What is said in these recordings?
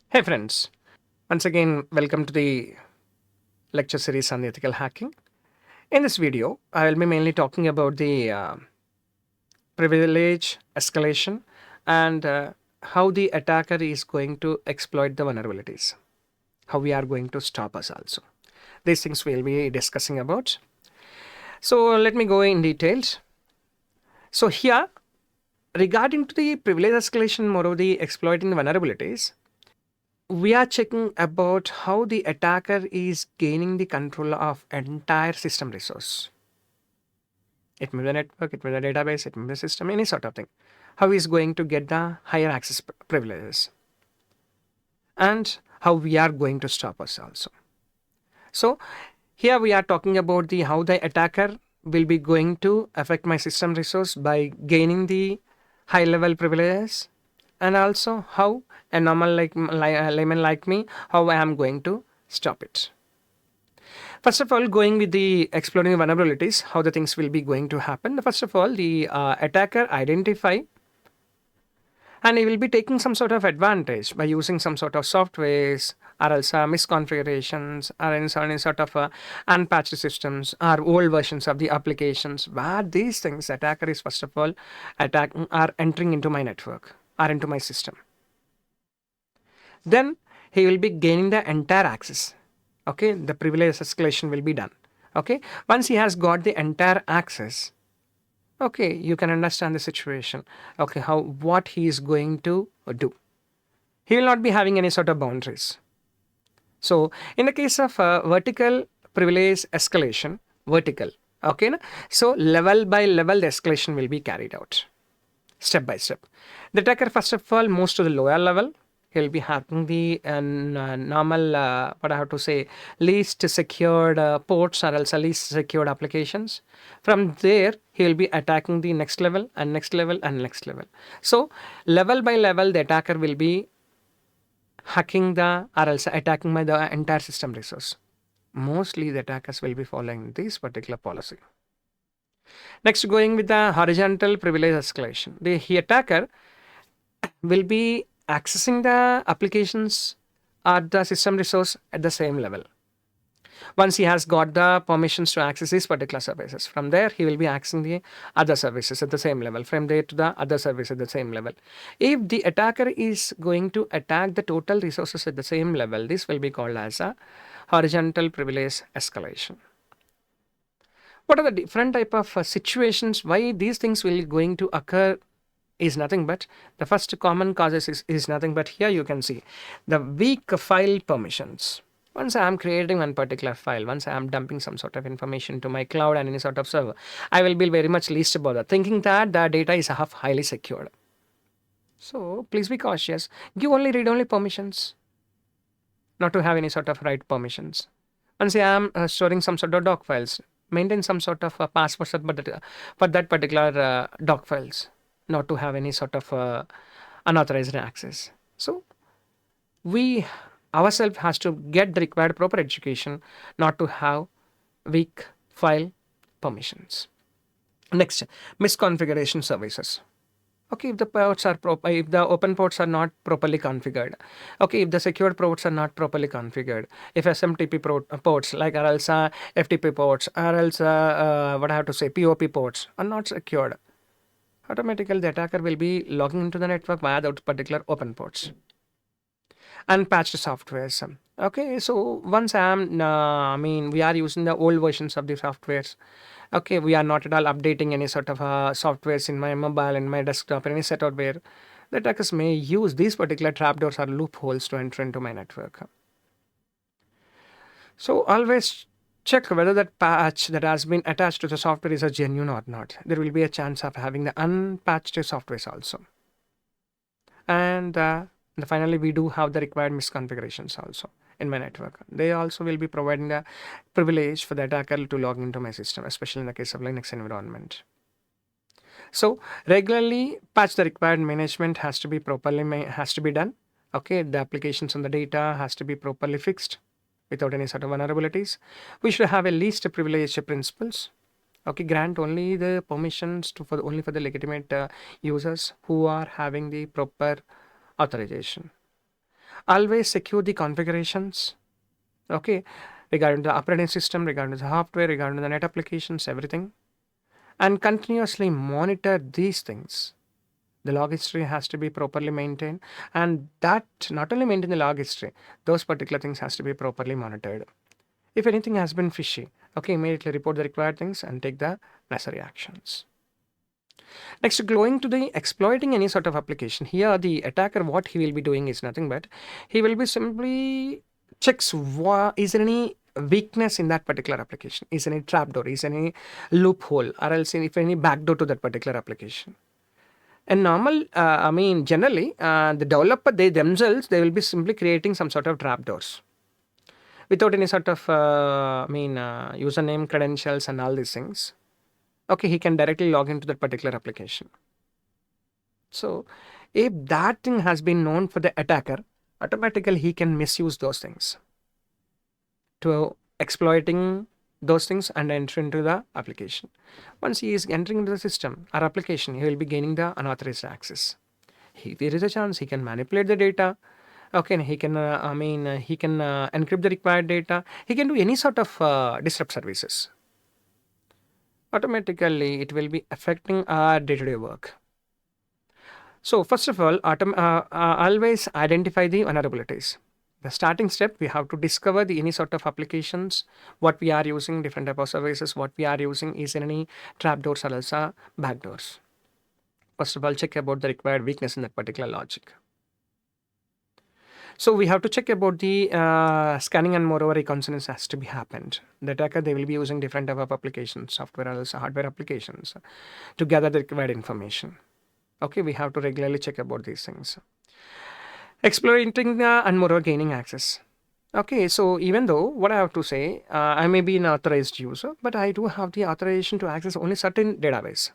Hey friends, once again welcome to the lecture series on ethical hacking. In this video, I will be mainly talking about the privilege escalation and how the attacker is going to exploit the vulnerabilities, how we are going to stop us also. These things we'll be discussing about. So let me go in details. So here, regarding to the privilege escalation, more of the exploiting the vulnerabilities, we are checking about how the attacker is gaining the control of entire system resource. It may be the network, it may be the database, it may be the system, any sort of thing. How he is going to get the higher access privileges and how we are going to stop us also. So here we are talking about the how the attacker will be going to affect my system resource by gaining the high level privileges, and also how a normal layman like me, how I am going to stop it. First of all, going with the exploring vulnerabilities, how the things will be going to happen. First of all, the attacker identify, and he will be taking some sort of advantage by using some sort of softwares or else misconfigurations or any sort of unpatched systems or old versions of the applications, where these things attacker is first of all are entering into my network or into my system. Then he will be gaining the entire access. Okay, the privilege escalation will be done. Okay, once he has got the entire access, okay, you can understand the situation. Okay, how what he is going to do. He will not be having any sort of boundaries. So in the case of vertical privilege escalation, vertical, okay, so level by level the escalation will be carried out step by step. The attacker first of all moves to the lower level. He'll be having the normal, what I have to say, least secured ports or else least secured applications. From there, he'll be attacking the next level and next level and next level. So level by level, the attacker will be hacking the or else attacking the entire system resource. Mostly the attackers will be following this particular policy. Next, going with the horizontal privilege escalation. The attacker will be accessing the applications or the system resource at the same level. Once he has got the permissions to access these particular services, from there he will be accessing the other services at the same level, from there to the other service at the same level. If the attacker is going to attack the total resources at the same level, this will be called as a horizontal privilege escalation. What are the different type of situations why these things will going to occur is nothing but the first common causes is nothing but here you can see the weak file permissions. Once I am creating one particular file, once I am dumping some sort of information to my cloud and any sort of server, I will be very much least bothered, thinking that the data is highly secured. So please be cautious. Give only read-only permissions, not to have any sort of write permissions. Once I am storing some sort of doc files, maintain some sort of password for that particular doc files, not to have any sort of unauthorized access. So we ourselves has to get the required proper education, not to have weak file permissions. Next, misconfiguration services. Okay, if the ports are if the open ports are not properly configured, okay, if the secured ports are not properly configured, if SMTP ports like or else FTP ports or else what I have to say POP ports are not secured, automatically the attacker will be logging into the network via those particular open ports. Unpatched softwares. Okay, so once we are using the old versions of the softwares. Okay, we are not at all updating any sort of softwares in my mobile, in my desktop, any setup where the attackers may use these particular trapdoors or loopholes to enter into my network. So always check whether that patch that has been attached to the software is a genuine or not. There will be a chance of having the unpatched softwares also. And finally, we do have the required misconfigurations also in my network. They also will be providing the privilege for the attacker to log into my system, especially in the case of Linux environment. So regularly patch the required management has to be done. Okay, the applications and the data has to be properly fixed without any sort of vulnerabilities. We should have a least privilege principles. Okay, grant only the permissions only for the legitimate users who are having the proper authorization. Always secure the configurations. Okay, regarding the operating system, regarding the software, regarding the net applications, everything, and continuously monitor these things. The log history has to be properly maintained, and that not only maintain the log history, those particular things has to be properly monitored. If anything has been fishy, okay, immediately report the required things and take the necessary actions. Next, going to the exploiting any sort of application. Here, the attacker, what he will be doing is nothing but he will be simply checks is there any weakness in that particular application, is there any trapdoor, is there any loophole, or else if any backdoor to that particular application. And generally, the developer, they themselves, they will be simply creating some sort of trapdoors without any sort of, username, credentials, and all these things. Okay, he can directly log into that particular application. So, if that thing has been known for the attacker, automatically he can misuse those things to exploiting those things and enter into the application. Once he is entering into the system or application, he will be gaining the unauthorized access. There is a chance he can manipulate the data. Okay, he can, he can encrypt the required data. He can do any sort of disrupt services. Automatically, it will be affecting our day-to-day work. So first of all, always identify the vulnerabilities. The starting step, we have to discover any sort of applications, what we are using, different type of services, what we are using, is there any trapdoors or else backdoors. First of all, check about the required weakness in that particular logic. So we have to check about the scanning, and moreover reconnaissance has to be happened. The attacker, they will be using different type of applications, software or else hardware applications, to gather the required information. Okay, we have to regularly check about these things. Exploiting and moreover gaining access. Okay, so even though what I have to say, I may be an authorized user, but I do have the authorization to access only certain database.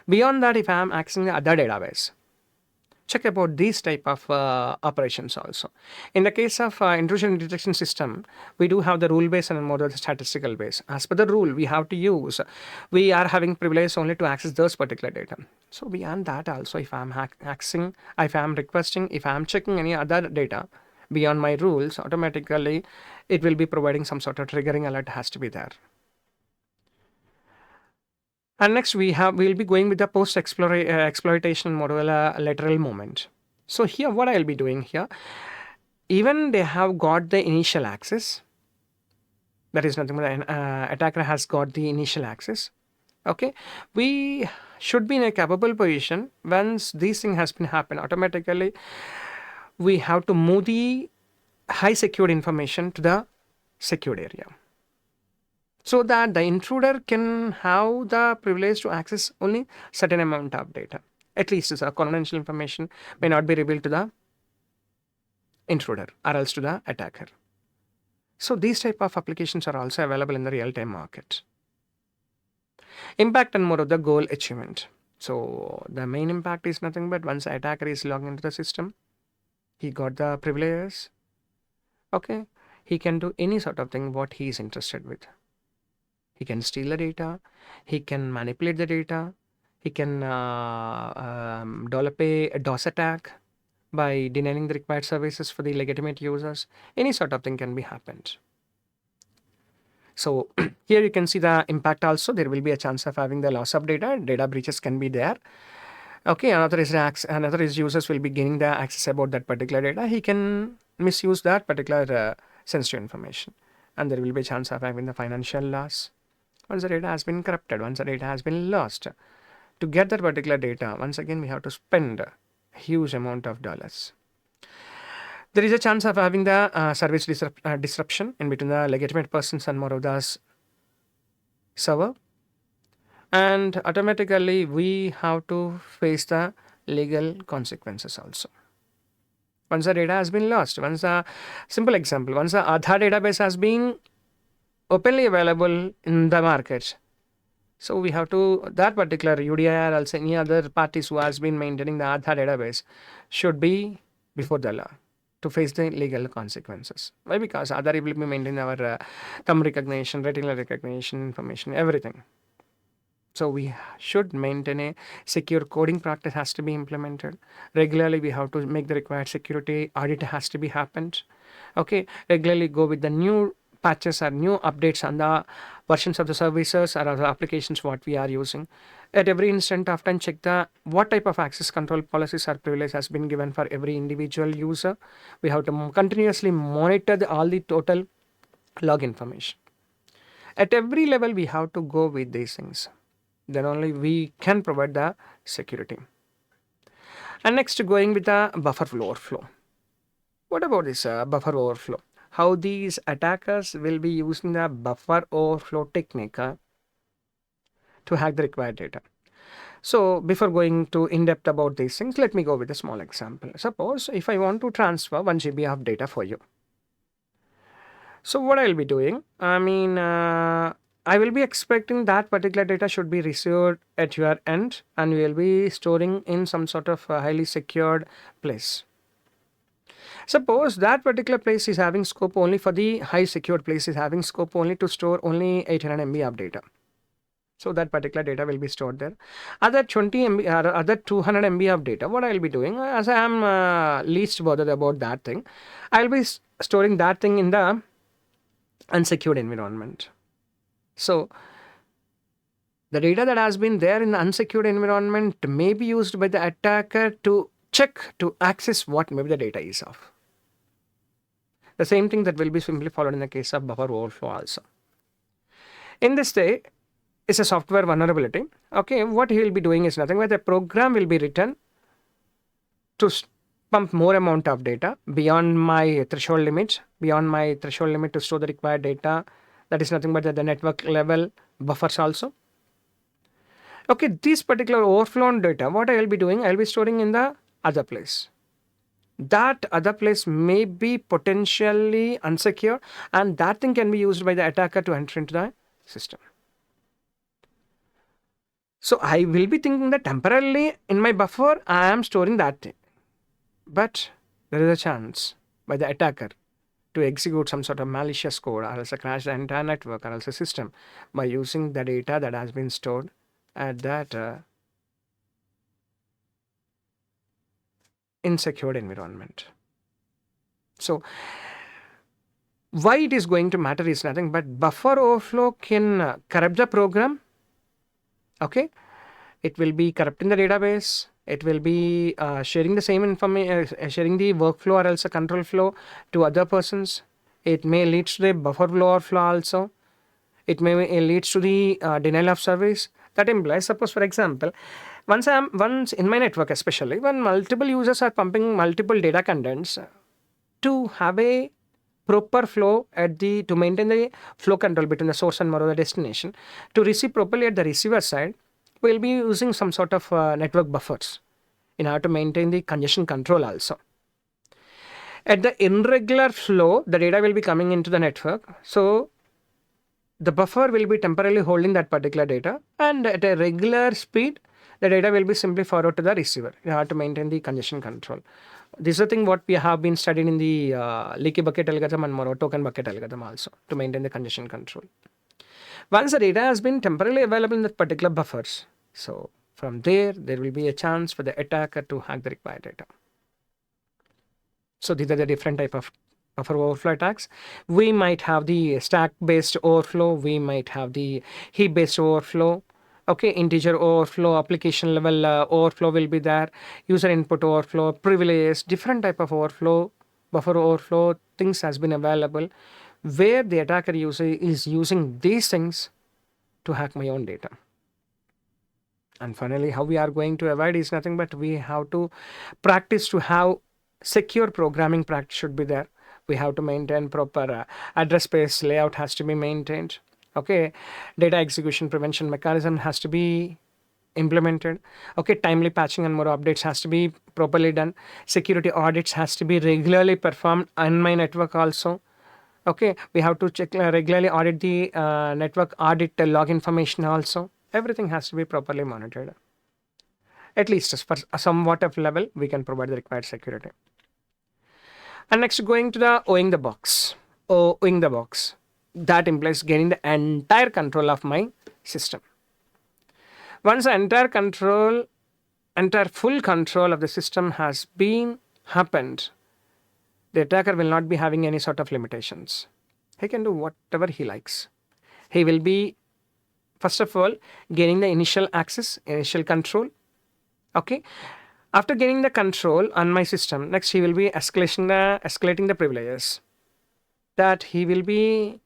Beyond that, if I am accessing the other database, check about these type of operations also. In the case of intrusion detection system, we do have the rule based and more the statistical base. As per the rule, we have to use, we are having privilege only to access those particular data. So beyond that also, if I am accessing, if I am requesting, if I am checking any other data beyond my rules, automatically it will be providing some sort of triggering alert has to be there. And next we'll be going with the post exploitation model lateral movement. So here what I'll be doing here, even they have got the initial access, that is nothing but an attacker has got the initial access. Okay, we should be in a capable position. Once this thing has been happened, automatically we have to move the high secured information to the secured area, so that the intruder can have the privilege to access only certain amount of data. At least the confidential information may not be revealed to the intruder or else to the attacker. So these type of applications are also available in the real-time market. Impact and more of the goal achievement. So the main impact is nothing but once the attacker is logged into the system, he got the privileges. Okay, he can do any sort of thing what he is interested with. He can steal the data, he can manipulate the data, he can develop a DOS attack by denying the required services for the legitimate users. Any sort of thing can be happened. So here you can see the impact also. There will be a chance of having the loss of data breaches can be there. Okay, unauthorized users will be gaining the access about that particular data. He can misuse that particular sensitive information, and there will be a chance of having the financial loss. Once the data has been corrupted, once the data has been lost, to get that particular data, once again we have to spend a huge amount of dollars. There is a chance of having the service disruption in between the legitimate persons and more of the server, and automatically we have to face the legal consequences also. Once the data has been lost, once the simple example, once the Aadhaar database has been openly available in the market, so we have to, that particular UDI or also any other parties who has been maintaining the Aadhaar database should be before the law to face the legal consequences. Why? Because Aadhaar will be maintaining our thumb recognition, retinal recognition, information, everything. So we should maintain a secure coding practice has to be implemented. Regularly we have to make the required security audit has to be happened. Okay, regularly go with the new patches or new updates on the versions of the services or other applications what we are using. At every instant of time, check the what type of access control policies or privilege has been given for every individual user. We have to continuously monitor all the total log information. At every level, we have to go with these things. Then only we can provide the security. And next, going with the buffer overflow. What about this buffer overflow? How these attackers will be using the buffer overflow technique to hack the required data. So before going to in depth about these things, let me go with a small example. Suppose if I want to transfer 1 GB of data for you. So what I'll be doing, I will be expecting that particular data should be received at your end and we will be storing in some sort of highly secured place. Suppose that particular place is having scope only for the high secured place is having scope only to store only 800 MB of data. So that particular data will be stored there. Other 20 MB or other 200 MB of data, what I will be doing, as I am least bothered about that thing, I will be storing that thing in the unsecured environment. So the data that has been there in the unsecured environment may be used by the attacker to check, to access what maybe the data is of. The same thing that will be simply followed in the case of buffer overflow also. In this day, it's a software vulnerability. Okay, what he will be doing is nothing but the program will be written to pump more amount of data beyond my threshold limit, to store the required data. That is nothing but the network level buffers also. Okay, this particular overflown data, what I will be doing, I will be storing in the other place. That other place may be potentially unsecure and that thing can be used by the attacker to enter into the system. So I will be thinking that temporarily in my buffer, I am storing that thing. But there is a chance by the attacker to execute some sort of malicious code or else crash the entire network or else a system by using the data that has been stored at that insecure environment. So why it is going to matter is nothing but buffer overflow can corrupt the program. Okay, it will be corrupting the database. It will be sharing the same information, sharing the workflow or else a control flow to other persons. It may lead to the buffer overflow also. It may lead to the denial of service. That implies, suppose for example, once in my network especially, when multiple users are pumping multiple data contents, to have a proper flow to maintain the flow control between the source and the destination, to receive properly at the receiver side, we'll be using some sort of network buffers in order to maintain the congestion control also. At the irregular flow, the data will be coming into the network. So the buffer will be temporarily holding that particular data, and at a regular speed, the data will be simply forwarded to the receiver in order to maintain the congestion control. This is the thing what we have been studying in the leaky bucket algorithm and more token bucket algorithm also to maintain the congestion control. Once the data has been temporarily available in that particular buffers, so from there will be a chance for the attacker to hack the required data. So these are the different type of buffer overflow attacks. We might have the stack based overflow, we might have the heap based overflow. Okay, integer overflow, application level overflow will be there, user input overflow, privileges, different type of overflow, buffer overflow things has been available where the attacker is using these things to hack my own data. And finally, how we are going to avoid is nothing but we have to practice to have secure programming practice should be there. We have to maintain proper address space layout has to be maintained. Okay, data execution prevention mechanism has to be implemented. Okay, timely patching and more updates has to be properly done. Security audits has to be regularly performed on my network also. Okay, we have to check regularly audit the network audit log information also. Everything has to be properly monitored. At least for somewhat of level, we can provide the required security. And next, going to the owing the box. Owing the box. That implies getting the entire control of my system. Once the entire full control of the system has been happened, the attacker will not be having any sort of limitations. He can do whatever he likes. He will be, first of all, gaining the initial access, initial control. Okay. After gaining the control on my system, next he will be escalating the privileges. That he will be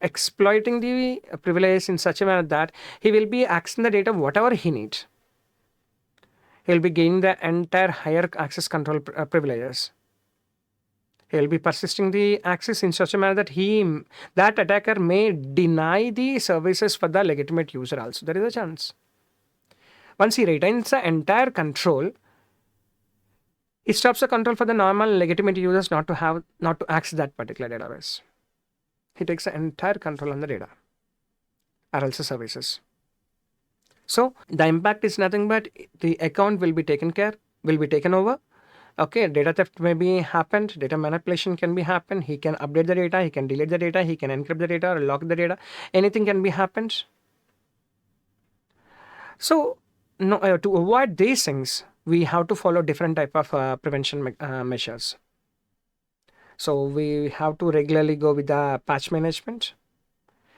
exploiting the privileges in such a manner that he will be accessing the data whatever he needs. He will be gaining the entire higher access control privileges. He will be persisting the access in such a manner that that attacker may deny the services for the legitimate user also. There is a chance. Once he retains the entire control, it stops the control for the normal legitimate users not to access that particular database. He takes the entire control on the data or else the services. So the impact is nothing but the account will be taken over. Okay, data theft may be happened, data manipulation can be happened. He can update the data, he can delete the data, he can encrypt the data or lock the data. Anything can be happened. So to avoid these things, we have to follow different type of prevention measures. So we have to regularly go with the patch management.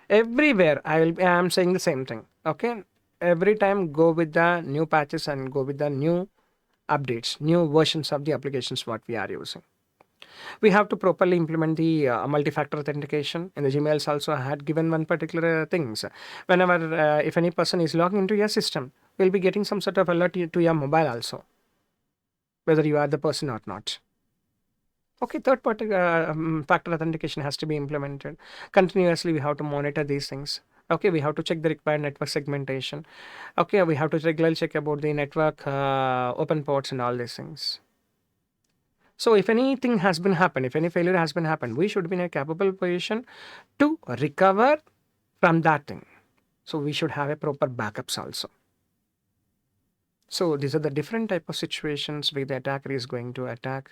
Everywhere I am saying the same thing. Okay, every time go with the new patches and go with the new updates, new versions of the applications what we are using. We have to properly implement the multi-factor authentication. In the Gmails also I had given one particular things. Whenever if any person is logging into your system, we'll be getting some sort of alert to your mobile also, whether you are the person or not. Okay, third party factor authentication has to be implemented. Continuously we have to monitor these things. Okay, we have to check the required network segmentation. Okay, we have to regularly check about the network open ports and all these things. So if anything has been happened, if any failure has been happened, we should be in a capable position to recover from that thing. So we should have a proper backups also. So these are the different type of situations where the attacker is going to attack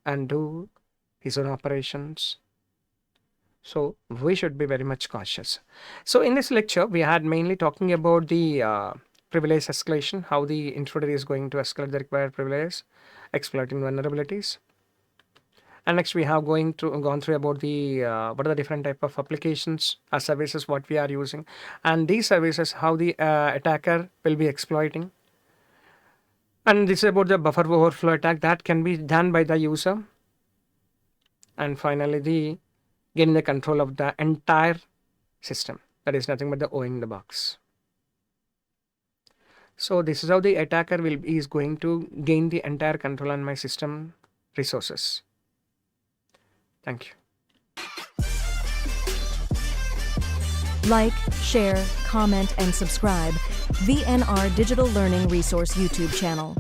and do his own operations. So we should be very much cautious. So in this lecture, we had mainly talking about the privilege escalation, how the intruder is going to escalate the required privileges, exploiting vulnerabilities. And next we have gone through about the what are the different type of applications or services what we are using, and these services how the attacker will be exploiting. And this is about the buffer overflow attack that can be done by the user. And finally the getting the control of the entire system. That is nothing but the O in the box. So this is how the attacker is going to gain the entire control on my system resources. Thank you. Like, share, comment, and subscribe VNR Digital Learning Resource YouTube channel.